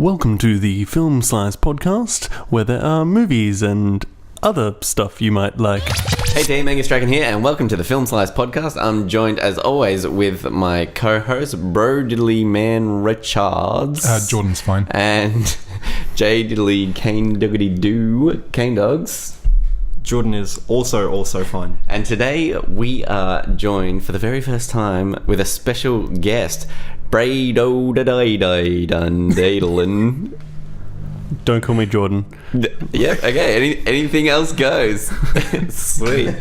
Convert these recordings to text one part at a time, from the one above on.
Welcome to the Film Slice podcast, where there are movies and other stuff you might like. Hey team, Angus here, and welcome to the Film Slice podcast. I'm joined, as always, with my co-host, Brayden Richards. Jordan's fine. And J Diddly Cane Duggity Doo, Cane Dogs. Jordan is also fine. And today we are joined for the very first time with a special guest, Brayden Aldeeeeeen. Don't call me Jordan. Yep, okay, anything else goes. Sweet.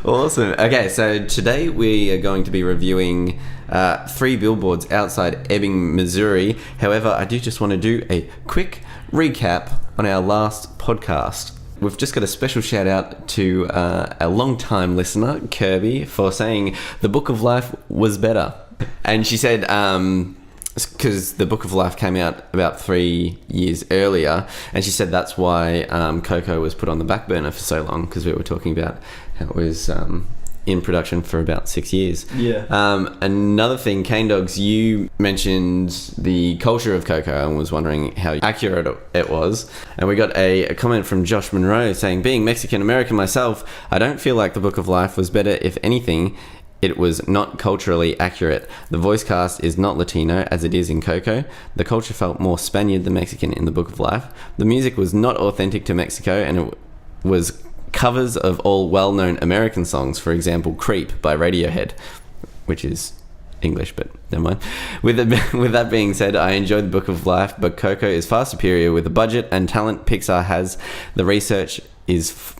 Awesome. Okay, so today we are going to be reviewing 3 billboards outside Ebbing, Missouri. However, I do just want to do a quick recap on our last podcast. We've just got a special shout out to a long-time listener, Kirby, for saying the Book of Life was better. And she said, because the Book of Life came out about 3 years earlier, and she said that's why Coco was put on the back burner for so long, because we were talking about how it was in production for about 6 years. Yeah. Another thing, Cane Dogs, you mentioned the culture of Coco and was wondering how accurate it was. And we got a comment from Josh Monroe saying, being Mexican-American myself, I don't feel like the Book of Life was better. If anything, it was not culturally accurate. The voice cast is not Latino as it is in Coco. The culture felt more Spaniard than Mexican in the Book of Life. The music was not authentic to Mexico, and it was covers of all well-known American songs, for example, Creep by Radiohead, which is English, but never mind. With that being said, I enjoyed the Book of Life, but Coco is far superior with the budget and talent Pixar has. The research is...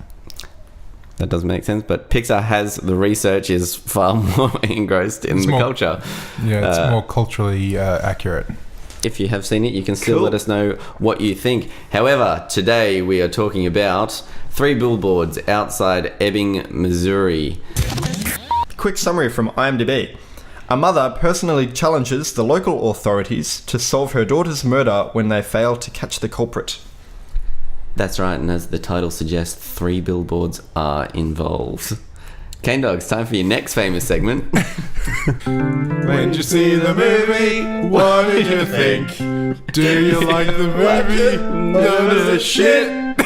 That doesn't make sense, but Pixar has the research is far more engrossed in the culture. Yeah, it's more culturally accurate. If you have seen it, you can still let us know what you think. However, today we are talking about 3 billboards outside Ebbing, Missouri. Quick summary from IMDb. A mother personally challenges the local authorities to solve her daughter's murder when they fail to catch the culprit. That's right, and as the title suggests, 3 billboards are involved. Cane Dogs, time for your next famous segment. When you see the movie, what did you think? Do you like the movie? None of the shit.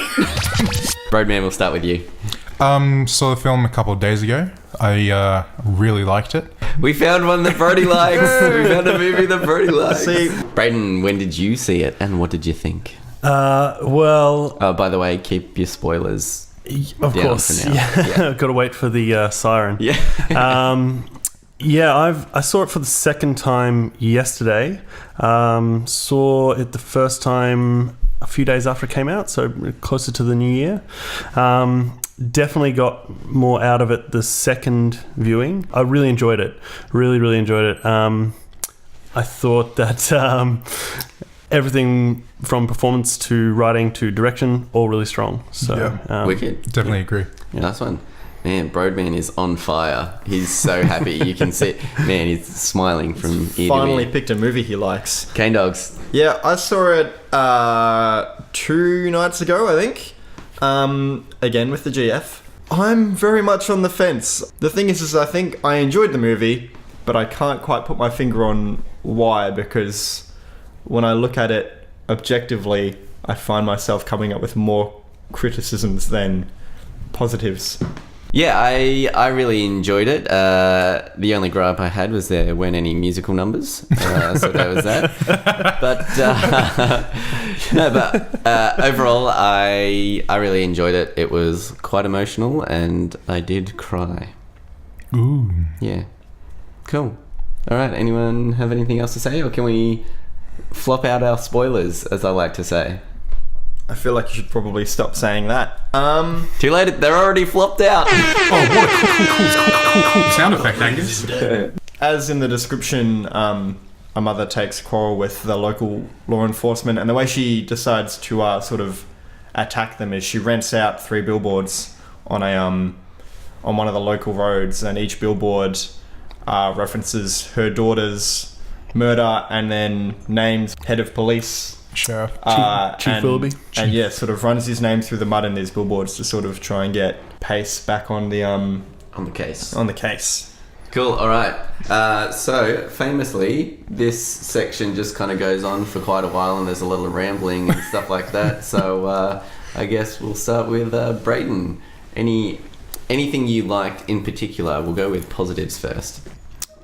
Broadman, we'll start with you. Saw the film a couple of days ago. I really liked it. We found one that Brody likes. We found a movie that Brody likes. See, Brayden, when did you see it, and what did you think? Well... by the way, keep your spoilers Of down course, for now. yeah. I've got to wait for the siren. Yeah. I saw it for the second time yesterday. Saw it the first time a few days after it came out, so closer to the new year. Definitely got more out of it the second viewing. I really enjoyed it. Really enjoyed it. I thought that everything from performance to writing to direction, all really strong. So, yeah. Wicked. Definitely agree. Yeah. Nice one. Man, Broadman is on fire. He's so happy. You can see, man, he's smiling from ear to ear. finally picked a movie he likes. Cane Dogs. Yeah, I saw it 2 nights ago, I think. Again with the GF. I'm very much on the fence. The thing is I think I enjoyed the movie, but I can't quite put my finger on why, because when I look at it objectively, I find myself coming up with more criticisms than positives. Yeah, I really enjoyed it. The only gripe I had was there weren't any musical numbers, so that was that. But overall, I really enjoyed it. It was quite emotional, and I did cry. Ooh. Yeah, cool. All right, anyone have anything else to say, or can we flop out our spoilers, as I like to say? I feel like you should probably stop saying that. Too late, they're already flopped out. Oh, what a cool sound effect, Angus. As in the description, a mother takes a quarrel with the local law enforcement, and the way she decides to sort of attack them is she rents out 3 billboards on one of the local roads, and each billboard references her daughter's murder and then names head of police, Sheriff, Chief Willoughby, and yeah, sort of runs his name through the mud in these billboards to sort of try and get pace back on the case. On the case. Cool. All right. So famously, this section just kind of goes on for quite a while, and there's a little rambling and stuff like that. So I guess we'll start with Brayden. Anything you liked in particular? We'll go with positives first.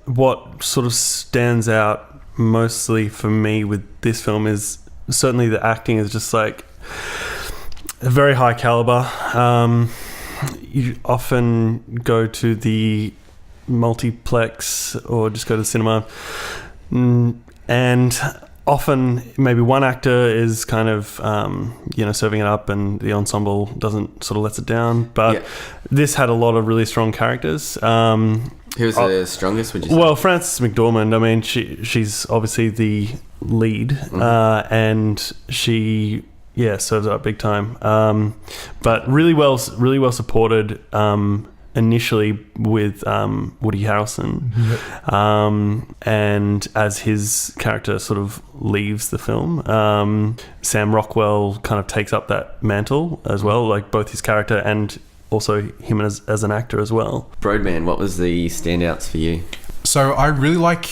What sort of stands out mostly for me with this film is certainly the acting is just like a very high caliber. You often go to the multiplex or just go to the cinema, and often maybe one actor is kind of serving it up, and the ensemble doesn't sort of lets it down. But this had a lot of really strong characters. Who was the strongest, would you say? Well, Frances McDormand, I mean, she's obviously the lead, and she serves up big time. But really well supported initially with Woody Harrelson, and as his character sort of leaves the film, Sam Rockwell kind of takes up that mantle as well, like both his character and also him as an actor as well. Broadman, what was the standouts for you? So I really like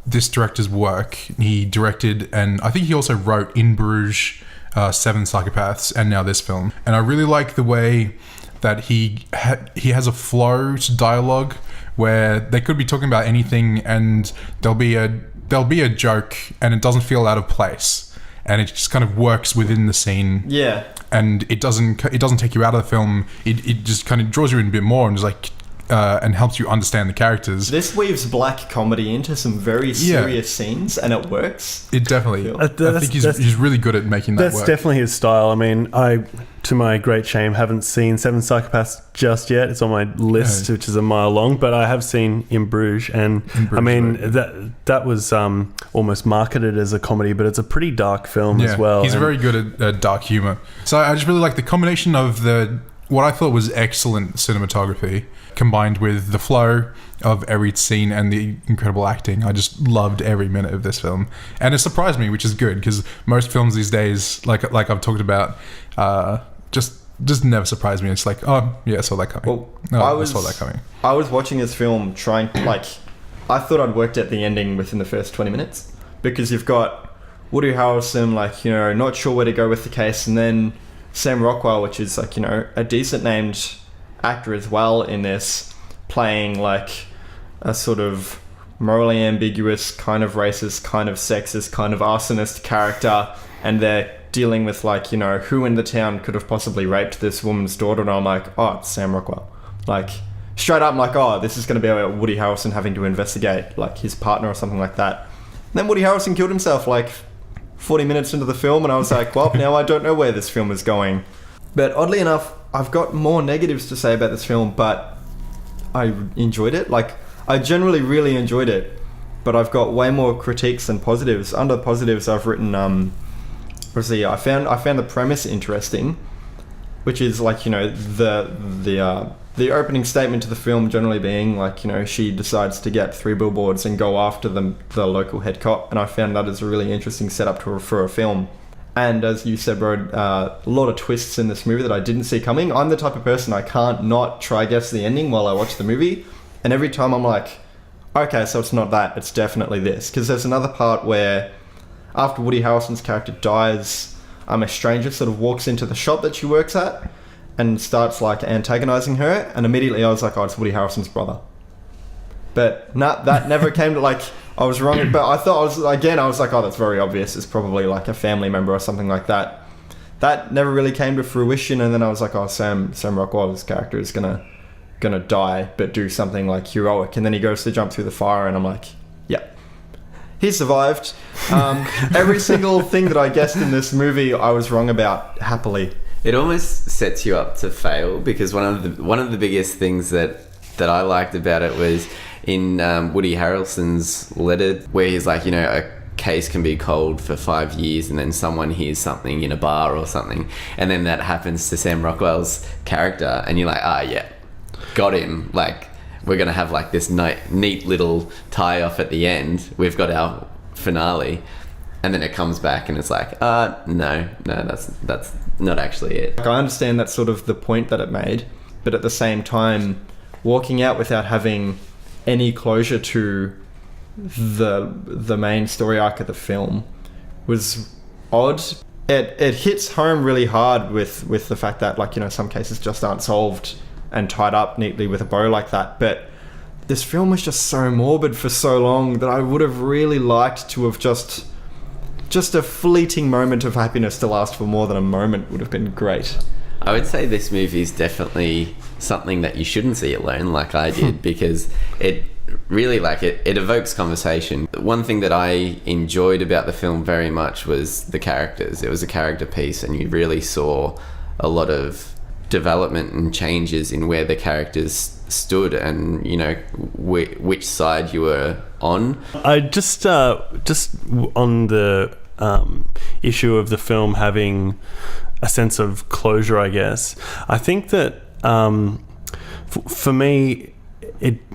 this director's work. He directed, and I think he also wrote In Bruges, Seven Psychopaths, and now this film. And I really like the way that he has a flow to dialogue where they could be talking about anything, and there'll be a joke, and it doesn't feel out of place, and it just kind of works within the scene. Yeah. And it doesn't take you out of the film. It just kind of draws you in a bit more and just like and helps you understand the characters. This weaves black comedy into some very serious scenes, and it works. It definitely. I think he's really good at making that work. That's definitely his style. I mean, I, to my great shame, haven't seen Seven Psychopaths just yet. It's on my list, which is a mile long, but I have seen In Bruges, and I mean, that was almost marketed as a comedy, but it's a pretty dark film as well. He's very good at dark humor. So I just really like the combination of what I thought was excellent cinematography combined with the flow of every scene and the incredible acting. I just loved every minute of this film, and it surprised me, which is good, because most films these days, like I've talked about, just never surprise me. It's like, oh yeah, I saw that coming. I saw that coming. I was watching this film I thought I'd worked out the ending within the first 20 minutes, because you've got Woody Harrelson, not sure where to go with the case, and then Sam Rockwell, which is a decent named actor as well in this, playing like a sort of morally ambiguous, kind of racist, kind of sexist, kind of arsonist character, and they're dealing with who in the town could have possibly raped this woman's daughter, and I'm like, oh, it's Sam Rockwell. Straight up, I'm like, oh, this is going to be about Woody Harrelson having to investigate his partner or something like that. And then Woody Harrelson killed himself 40 minutes into the film, and I was like, well, now I don't know where this film is going. But oddly enough, I've got more negatives to say about this film, but I enjoyed it. I generally really enjoyed it, but I've got way more critiques than positives. Under positives, I've written, obviously, I found the premise interesting, which is the opening statement to the film generally being she decides to get 3 billboards and go after the local head cop, and I found that as a really interesting setup for a film. And as you said, bro, a lot of twists in this movie that I didn't see coming. I'm the type of person, I can't not try guess the ending while I watch the movie, and every time I'm like, okay, so it's not that, it's definitely this. Because there's another part where after Woody Harrelson's character dies, a stranger sort of walks into the shop that she works at and starts antagonizing her, and immediately I was like, oh, it's Woody Harrelson's brother. But that never came to I was wrong, but I thought I was like, oh, that's very obvious, it's probably a family member or something like that. That never really came to fruition, and then I was like, oh, Sam Rockwell's character is gonna die but do something heroic, and then he goes to jump through the fire, and I'm like, yeah, he survived. Every single thing that I guessed in this movie I was wrong about, happily. It almost sets you up to fail, because one of the biggest things that I liked about it was in Woody Harrelson's letter, where he's like, a case can be cold for 5 years, and then someone hears something in a bar or something, and then that happens to Sam Rockwell's character, and you're like, yeah, got him. We're gonna have this neat little tie off at the end. We've got our finale. And then it comes back and it's like, no, that's not actually it. I understand that's sort of the point that it made, but at the same time, walking out without having any closure to the main story arc of the film was odd. It hits home really hard with the fact that, like, you know, some cases just aren't solved and tied up neatly with a bow like that. But this film was just so morbid for so long that I would have really liked to have just a fleeting moment of happiness to last for more than a moment would have been great. I would say this movie is definitely something that you shouldn't see alone, like I did, because it really, like, it evokes conversation. One thing that I enjoyed about the film very much was the characters. It was a character piece, and you really saw a lot of development and changes in where the characters stood and, you know, which side you were on. I just on the issue of the film having a sense of closure, I guess. I think that for me,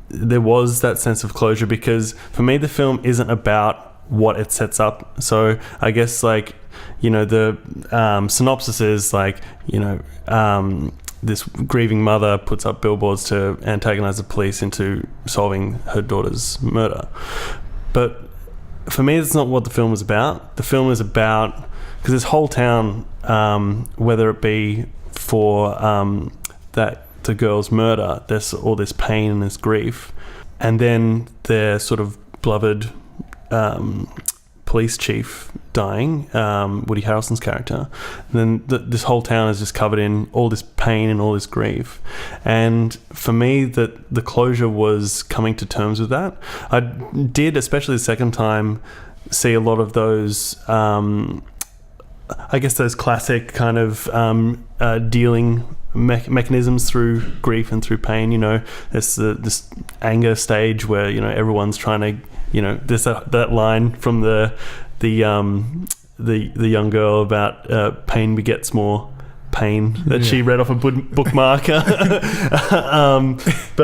there was that sense of closure, because for me the film isn't about what it sets up. So I guess, like, you know, the synopsis is like, you know, this grieving mother puts up billboards to antagonize the police into solving her daughter's murder. But for me, that's not what the film is about. The film is about, because this whole town, whether it be for the girl's murder, there's all this pain and this grief, and then their sort of beloved police chief dying, Woody Harrelson's character. And then this whole town is just covered in all this pain and all this grief. And for me, the closure was coming to terms with that. I did, especially the second time, see a lot of those, I guess, those classic kind of dealing mechanisms through grief and through pain. You know, there's this anger stage where, you know, everyone's trying to, you know, there's that line from the young girl about pain begets more pain that she read off a bookmark. But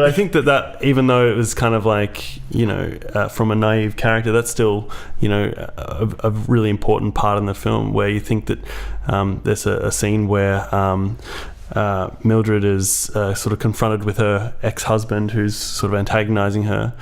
I think that even though it was kind of like, you know, from a naive character, that's still, you know, a really important part in the film, where you think that there's a scene where Mildred is sort of confronted with her ex-husband who's sort of antagonizing her,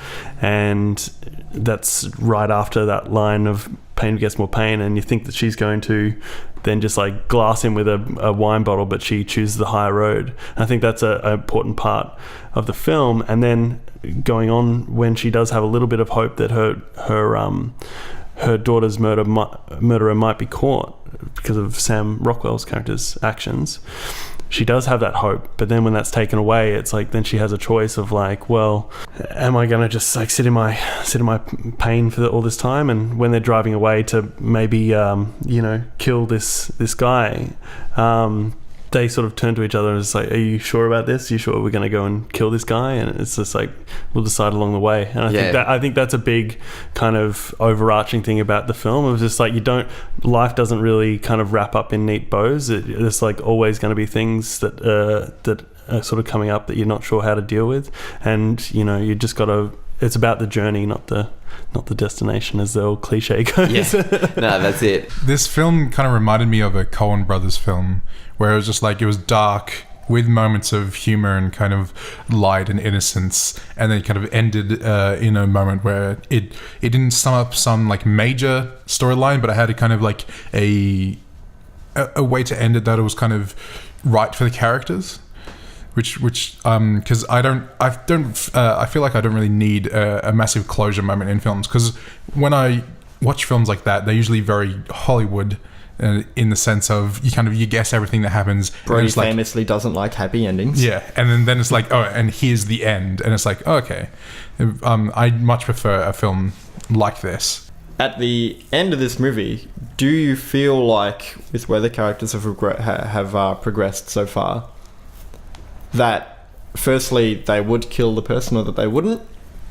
and that's right after that line of pain begets more pain, and you think that she's going to then just like glass him with a wine bottle, but she chooses the higher road. And I think that's an important part of the film. And then going on, when she does have a little bit of hope that her daughter's murderer might be caught because of Sam Rockwell's character's actions, she does have that hope. But then when that's taken away, it's like, then she has a choice of like, well, am I going to just like sit in my pain for all this time? And when they're driving away to maybe you know, kill this guy, they sort of turn to each other and it's like, are you sure about this? Are you sure we're going to go and kill this guy? And it's just like, we'll decide along the way. And I think that's a big kind of overarching thing about the film. It was just like, life doesn't really kind of wrap up in neat bows. There's like always going to be things that are sort of coming up that you're not sure how to deal with. And, you know, you just got to, it's about the journey, not the destination, as the old cliche goes. Yeah. No, that's it. This film kind of reminded me of a Coen Brothers film, where it was just like, it was dark with moments of humor and kind of light and innocence, and then kind of ended in a moment where it didn't sum up some like major storyline, but it had a kind of like a way to end it that it was kind of right for the characters. Which because I feel like I don't really need a massive closure moment in films, because when I watch films like that, they're usually very Hollywood, in the sense of you guess everything that happens. Brody famously doesn't like happy endings. Yeah, and then it's like, oh, and here's the end, and it's like, oh, okay. I much prefer a film like this. At the end of this movie, do you feel like, with where the characters have progressed so far, that firstly they would kill the person or that they wouldn't?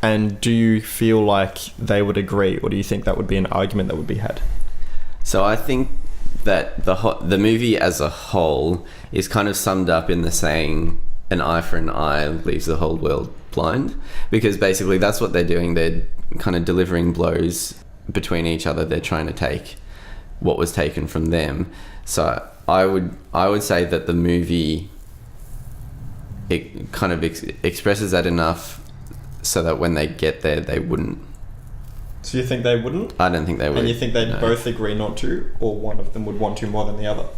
And do you feel like they would agree, or do you think that would be an argument that would be had? So I think that the movie as a whole is kind of summed up in the saying, an eye for an eye leaves the whole world blind, because basically that's what they're doing. They're kind of delivering blows between each other. They're trying to take what was taken from them. So I would say that the movie, it kind of expresses that enough so that when they get there, they wouldn't. So you think they wouldn't? I don't think they would. And you think they'd no. both agree not to, or one of them would want to more than the other?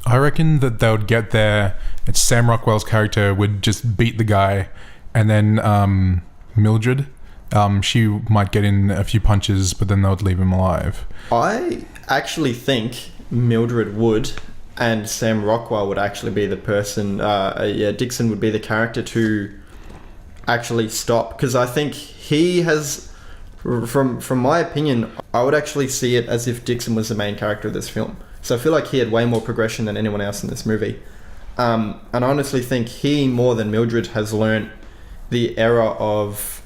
I reckon that they would get there. It's Sam Rockwell's character would just beat the guy, and then Mildred, she might get in a few punches, but then they would leave him alive. I actually think Mildred would, and Sam Rockwell would actually be the person. Dixon would be the character to actually stop, because I think he has. From my opinion, I would actually see it as if Dixon was the main character of this film. So I feel like he had way more progression than anyone else in this movie. And I honestly think he, more than Mildred, has learnt the era of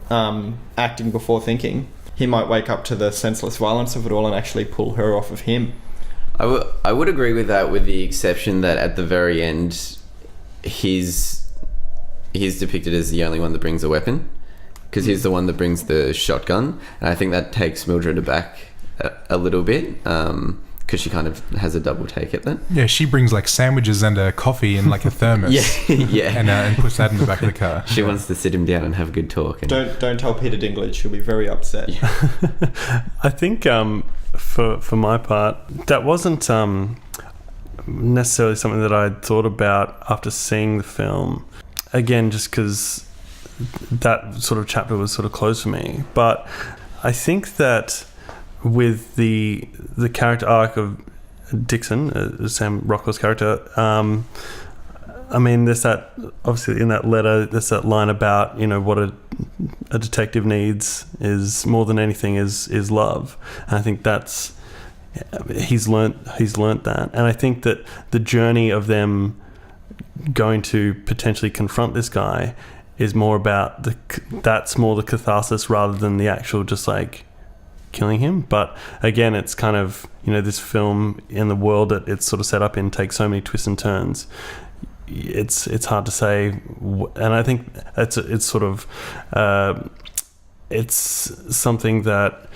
acting before thinking. He might wake up to the senseless violence of it all and actually pull her off of him. I would agree with that, with the exception that at the very end, he's depicted as the only one that brings a weapon, because he's the one that brings the shotgun, and I think that takes Mildred aback a little bit, because she kind of has a double take at that. Yeah, she brings like sandwiches and a coffee and like a thermos. yeah. And puts that in the back of the car. She wants to sit him down and have a good talk. And Don't tell Peter Dinklage; he'll be very upset. I think for my part, that wasn't necessarily something that I'd thought about after seeing the film. Again, just because that sort of chapter was sort of closed for me. But I think that with the character arc of Dixon, Sam Rockwell's character, I mean, there's that, obviously in that letter, there's that line about, what a detective needs is more than anything is love. And I think that's, he's learnt that. And I think that the journey of them going to potentially confront this guy is more about that's more the catharsis rather than the actual just like killing him. But again, it's kind of, this film in the world that it's sort of set up in takes so many twists and turns. It's hard to say, and I think it's sort of it's something that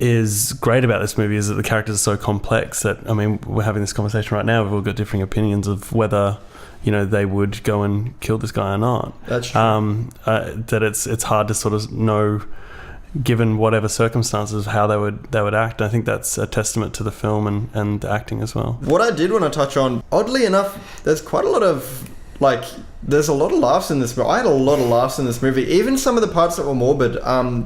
is great about this movie, is that the characters are so complex that, I mean, we're having this conversation right now, we've all got differing opinions of whether they would go and kill this guy or not. That's true. That it's hard to sort of know, given whatever circumstances, how they would act. I think that's a testament to the film and the acting as well. What I did want to touch on, oddly enough, there's quite a lot of there's a lot of laughs in this movie. I had a lot of laughs in this movie, even some of the parts that were morbid.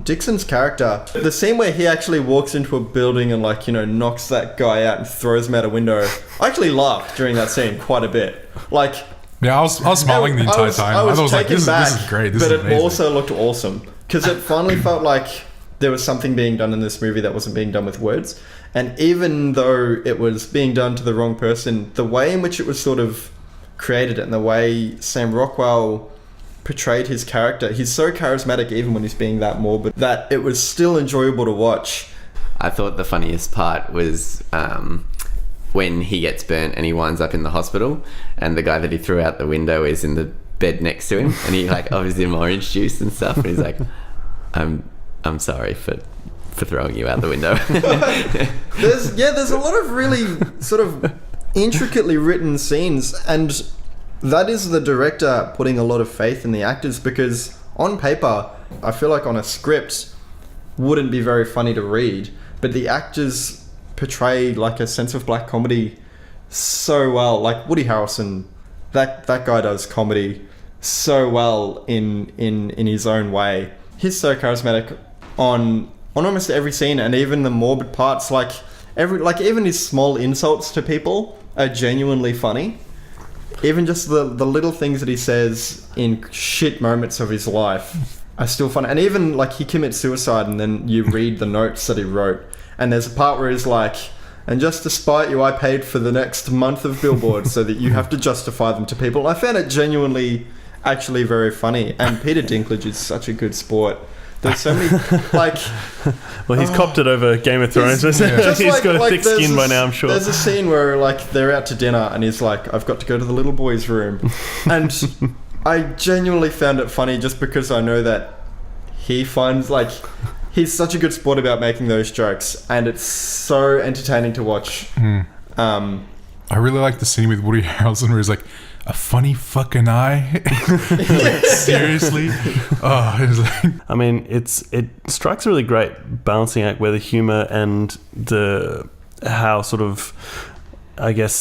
Dixon's character, the scene where he actually walks into a building and knocks that guy out and throws him out a window. I actually laughed during that scene quite a bit. Yeah, I was smiling the entire time. I was like, taken this is great. This but is it amazing. also looked awesome, because it finally felt like there was something being done in this movie that wasn't being done with words. And even though it was being done to the wrong person, the way in which it was sort of created and the way Sam Rockwell portrayed his character, he's so charismatic even when he's being that morbid, that it was still enjoyable to watch. I thought the funniest part was when he gets burnt and he winds up in the hospital, and the guy that he threw out the window is in the bed next to him, and he offers him orange juice and stuff, and he's like, I'm sorry for throwing you out the window. There's a lot of really sort of intricately written scenes, and that is the director putting a lot of faith in the actors, because on paper, I feel like on a script wouldn't be very funny to read, but the actors portray like a sense of black comedy so well. Like Woody Harrelson, that guy does comedy so well in his own way. He's so charismatic on almost every scene, and even the morbid parts, even his small insults to people are genuinely funny. Even just the little things that he says in shit moments of his life are still funny. And even he commits suicide, and then you read the notes that he wrote, and there's a part where he's like, and just to spite you, I paid for the next month of Billboards so that you have to justify them to people. I found it genuinely actually very funny, and Peter Dinklage is such a good sport. There's so many well, he's copped it over Game of Thrones. He's got a thick skin by now, I'm sure. There's a scene where they're out to dinner and he's like, I've got to go to the little boy's room, and I genuinely found it funny just because I know that he finds he's such a good sport about making those jokes, and it's so entertaining to watch. I really like the scene with Woody Harrelson where he's like, a funny fucking eye. Seriously. Oh, it was like, I mean, it strikes a really great balancing act where the humor and how sort of, I guess,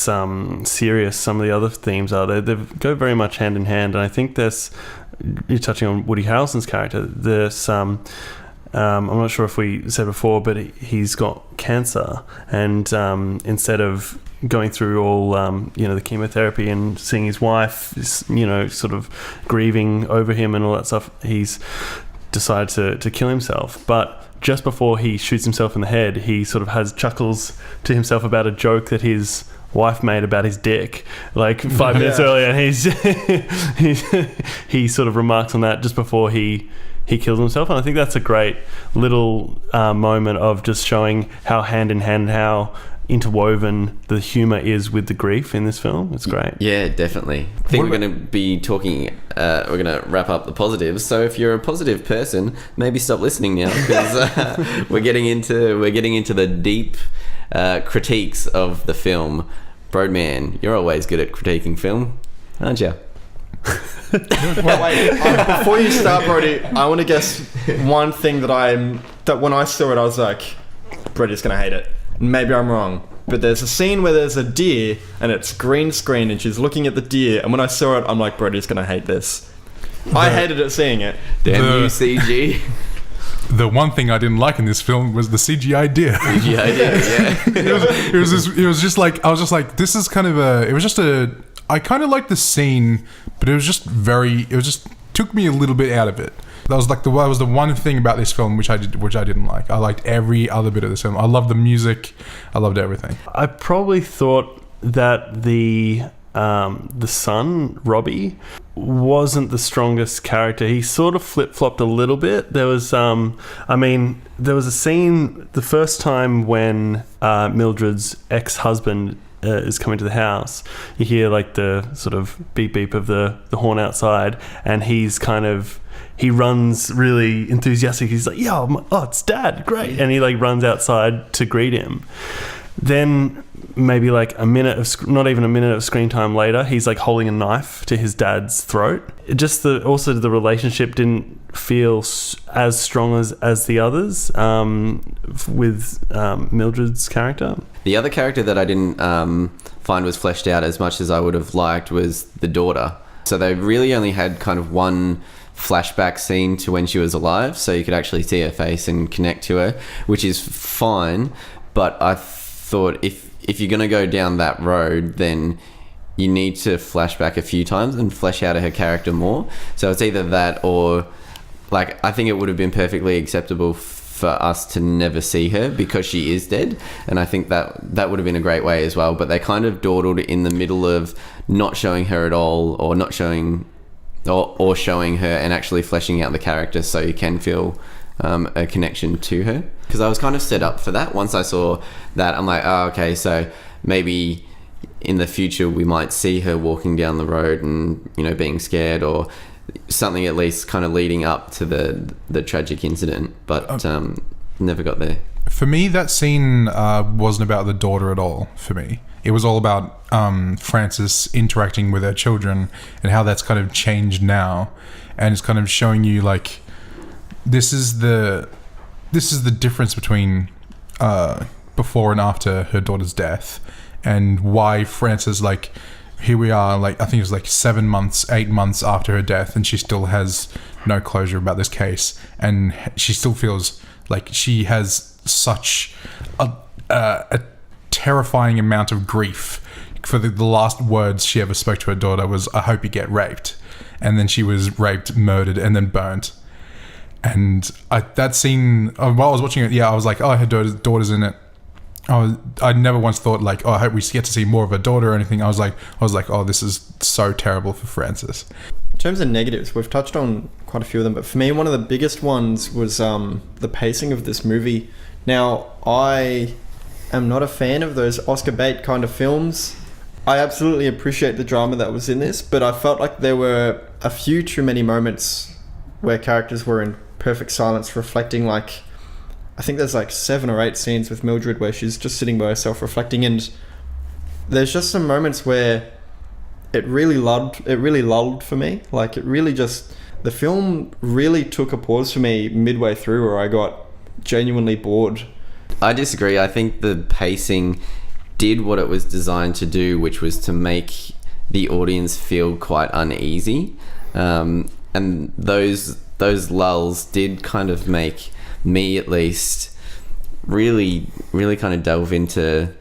serious some of the other themes are. They go very much hand in hand, and I think you're touching on Woody Harrelson's character. There's I'm not sure if we said before, but he's got cancer, and instead of going through all the chemotherapy and seeing his wife, sort of grieving over him and all that stuff, he's decided to kill himself. But just before he shoots himself in the head, he sort of has chuckles to himself about a joke that his wife made about his dick like 5 minutes earlier, and he sort of remarks on that just before he kills himself. And I think that's a great little moment of just showing how hand in hand, how interwoven the humor is with the grief in this film. It's great. Yeah, definitely. I think we're going to be talking, we're going to wrap up the positives. So if you're a positive person, maybe stop listening now, because we're getting into the deep critiques of the film. Broadman, you're always good at critiquing film, aren't you? Wait, before you start, Brody, I want to guess one thing that when I saw it, I was like, Brody's gonna hate it. Maybe I'm wrong, but there's a scene where there's a deer and it's green screen and she's looking at the deer, and when I saw it, I'm like, Brody's gonna hate this. I hated it seeing it. Damn you, CG. The one thing I didn't like in this film was the CGI deer. CGI deer, yeah. It was just like, I was just like, this is kind of I kind of liked the scene, but it just took me a little bit out of it. That was the one thing about this film which I didn't like. I liked every other bit of this film. I loved the music. I loved everything. I probably thought that the son, Robbie, wasn't the strongest character. He sort of flip-flopped a little bit. There was there was a scene the first time when Mildred's ex-husband is coming to the house. You hear like the sort of beep beep of the horn outside, and he runs really enthusiastic. He's like, "Yo, it's Dad, great!" And he like runs outside to greet him. Then maybe like not even a minute of screen time later, he's like holding a knife to his dad's throat. Also the relationship didn't feel as strong as the others with Mildred's character. The other character that I didn't find was fleshed out as much as I would have liked was the daughter. So they really only had kind of one flashback scene to when she was alive, so you could actually see her face and connect to her, which is fine. But I thought if you're going to go down that road, then you need to flash back a few times and flesh out her character more. So it's either that or, like, I think it would have been perfectly acceptable for us to never see her because she is dead, and I think that would have been a great way as well. But they kind of dawdled in the middle of not showing her at all, or not showing or showing her and actually fleshing out the character so you can feel a connection to her. Because I was kind of set up for that. Once I saw that, I'm like, oh, okay, so maybe in the future we might see her walking down the road and, being scared, or something at least kind of leading up to the tragic incident. But never got there. For me, that scene wasn't about the daughter at all, for me. It was all about Frances interacting with her children and how that's kind of changed now. And it's kind of showing you, like, this is the difference between before and after her daughter's death, and why Frances, like, here we are, like, I think it was like 8 months after her death, and she still has no closure about this case, and she still feels like she has such a terrifying amount of grief. For the last words she ever spoke to her daughter was, "I hope you get raped," and then she was raped, murdered, and then burnt. And that scene, while I was watching it, I was like, oh, her daughter's in it. I never once thought, like, oh, I hope we get to see more of her daughter or anything. I was like, oh, this is so terrible for Frances. In terms of negatives, we've touched on quite a few of them, but for me, one of the biggest ones was the pacing of this movie. Now, I am not a fan of those Oscar bait kind of films. I absolutely appreciate the drama that was in this, but I felt like there were a few too many moments where characters were in perfect silence, reflecting. Like, I think there's like 7 or 8 scenes with Mildred where she's just sitting by herself reflecting, and there's just some moments where it really lulled for me. Like, the film really took a pause for me midway through, where I got genuinely bored. I disagree. I think the pacing did what it was designed to do, which was to make the audience feel quite uneasy. And those lulls did kind of make me, at least, really kind of delve into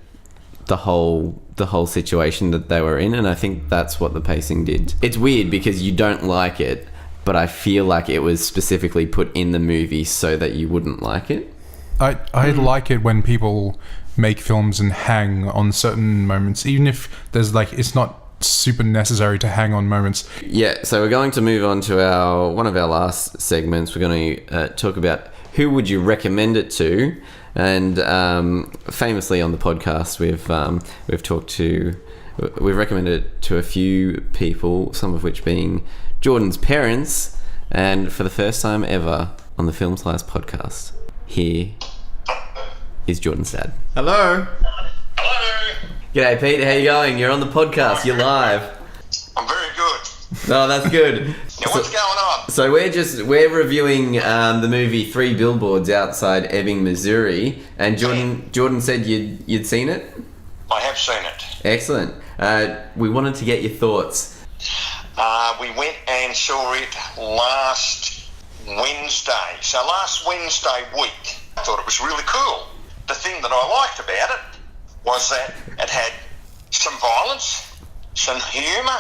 the whole situation that they were in, and I think that's what the pacing did. It's weird because you don't like it, but I feel like it was specifically put in the movie so that you wouldn't like it. I like it when people make films and hang on certain moments, even if there's it's not super necessary to hang on moments. Yeah, so we're going to move on to one of our last segments. We're going to talk about who would you recommend it to, and famously on the podcast we've recommended it to a few people, some of which being Jordan's parents, and for the first time ever on the Film Slice podcast, here is Jordan's dad. Hello. G'day Pete, how you going? You're on the podcast, you're live. I'm very good. Oh, that's good. Now, what's going on? So we're reviewing the movie 3 Billboards outside Ebbing, Missouri, and Jordan said you'd seen it? I have seen it. Excellent. We wanted to get your thoughts. We went and saw it last Wednesday. So last Wednesday week, I thought it was really cool. The thing that I liked about it was that it had some violence, some humour,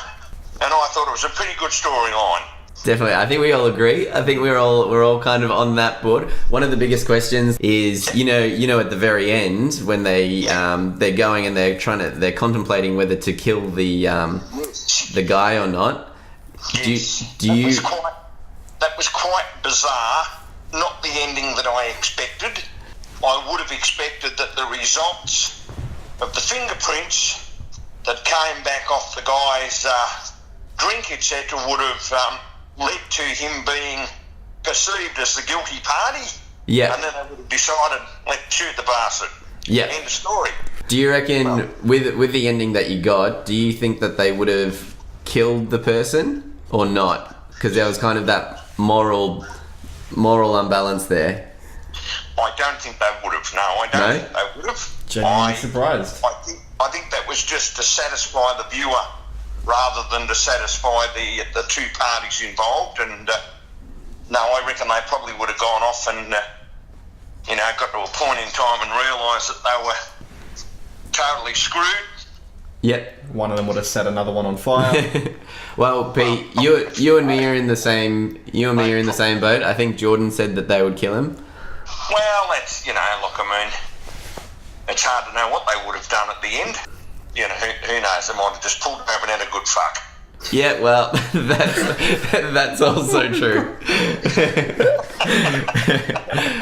and I thought it was a pretty good storyline. Definitely, I think we all agree. I think we're all kind of on that board. One of the biggest questions is, you know, at the very end when they're going and they're contemplating whether to kill the guy or not. Yes. That was quite bizarre. Not the ending that I expected. I would have expected that the results of the fingerprints that came back off the guy's drink, etc., would have led to him being perceived as the guilty party. Yeah. And then they would have decided, let's shoot the bastard. Yeah. End of story. Do you reckon, with the ending that you got, do you think that they would have killed the person or not? Because there was kind of that moral unbalance there. I don't think they would have. No, I don't think they would have. Genuinely surprised. I think that was just to satisfy the viewer rather than to satisfy the two parties involved. And no, I reckon they probably would have gone off and got to a point in time and realised that they were totally screwed. Yep. One of them would have set another one on fire. Well, Pete, you and me are in the same boat. I think Jordan said that they would kill him. Well, that's, look, I mean, it's hard to know what they would have done at the end. Who knows? They might have just pulled over and had a good fuck. Yeah, well, that's also true.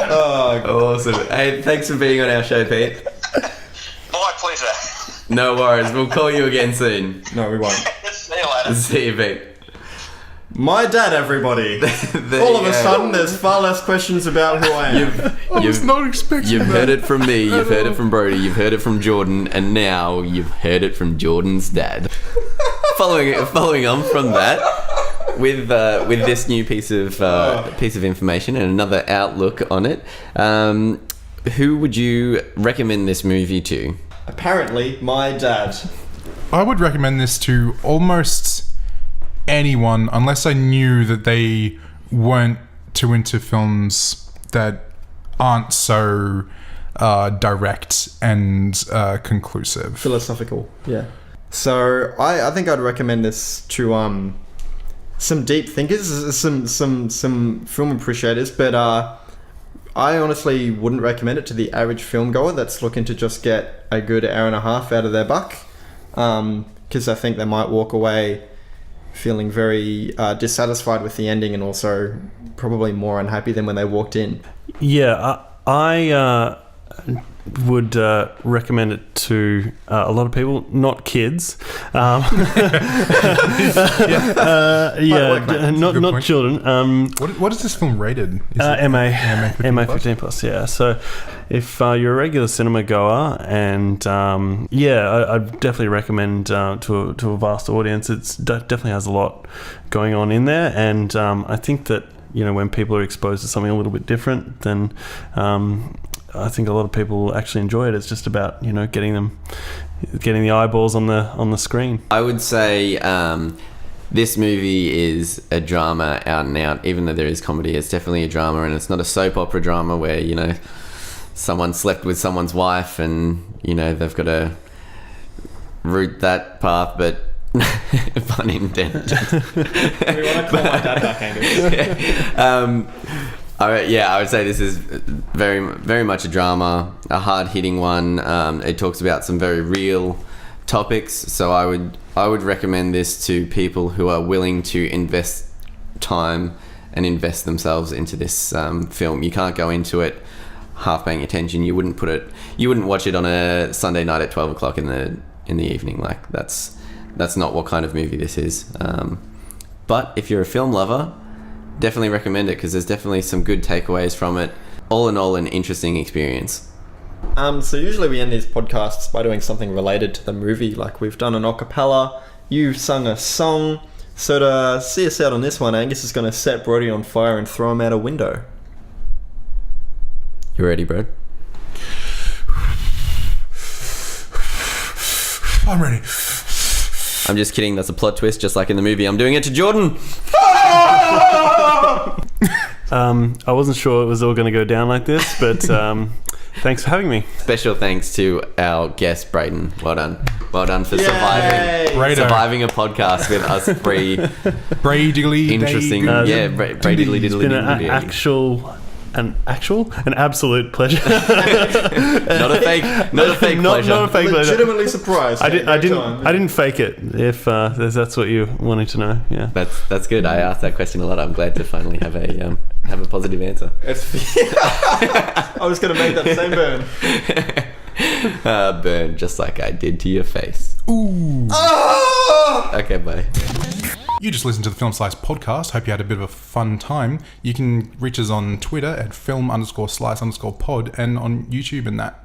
Oh, awesome. Hey, thanks for being on our show, Pete. My pleasure. No worries. We'll call you again soon. No, we won't. See you later. See you, Pete. My dad, everybody. All of a sudden, there's far less questions about who I am. I was not expecting You've that. heard it from me, you've heard it from Brody, you've heard it from Jordan, and now you've heard it from Jordan's dad. Following on from that, with this new piece of information and another outlook on it, who would you recommend this movie to? Apparently, my dad. I would recommend this to almost anyone, unless I knew that they weren't too into films that aren't so direct and conclusive. Philosophical, yeah. So I think I'd recommend this to some deep thinkers, some film appreciators, but I honestly wouldn't recommend it to the average film goer that's looking to just get a good hour and a half out of their buck, because I think they might walk away feeling very dissatisfied with the ending and also probably more unhappy than when they walked in. Yeah, I would recommend it to a lot of people, not kids. Like, not point. children. What is this film rated? Is it MA 15 15 plus. Yeah. So if you're a regular cinema goer, and I'd definitely recommend to a vast audience. It definitely has a lot going on in there, and I think that when people are exposed to something a little bit different, then I think a lot of people actually enjoy it. It's just about getting the eyeballs on the screen. I would say this movie is a drama out and out. Even though there is comedy, it's definitely a drama, and it's not a soap opera drama where someone slept with someone's wife and they've got to root that path, but pun intended. We want to call my dad back, Angus. I would say this is very, very much a drama, a hard-hitting one. It talks about some very real topics, so I would recommend this to people who are willing to invest time and invest themselves into this film. You can't go into it half paying attention. You wouldn't watch it on a Sunday night at 12 o'clock in the evening. Like that's not what kind of movie this is. But if you're a film lover, definitely recommend it, because there's definitely some good takeaways from it. All in all, an interesting experience. So usually we end these podcasts by doing something related to the movie. Like we've done an acapella, you've sung a song. So to see us out on this one, Angus is going to set Brody on fire and throw him out a window. You ready, Brad? I'm ready. I'm just kidding. That's a plot twist, just like in the movie. I'm doing it to Jordan. I wasn't sure it was all going to go down like this, but thanks for having me. Special thanks to our guest, Brayden. Well done. Well done for surviving a podcast with us three. Interesting. Brady It's been an absolute pleasure. Not a fake pleasure. Not a fake pleasure. Legitimately surprised. I didn't fake it. If that's what you wanted to know, yeah. That's good. I asked that question a lot. I'm glad to finally have a positive answer. I was going to make that same burn. Burn just like I did to your face. Ooh. Okay, bye. You just listened to the Film Slice podcast. Hope you had a bit of a fun time. You can reach us on Twitter at film_slice_pod and on YouTube and that.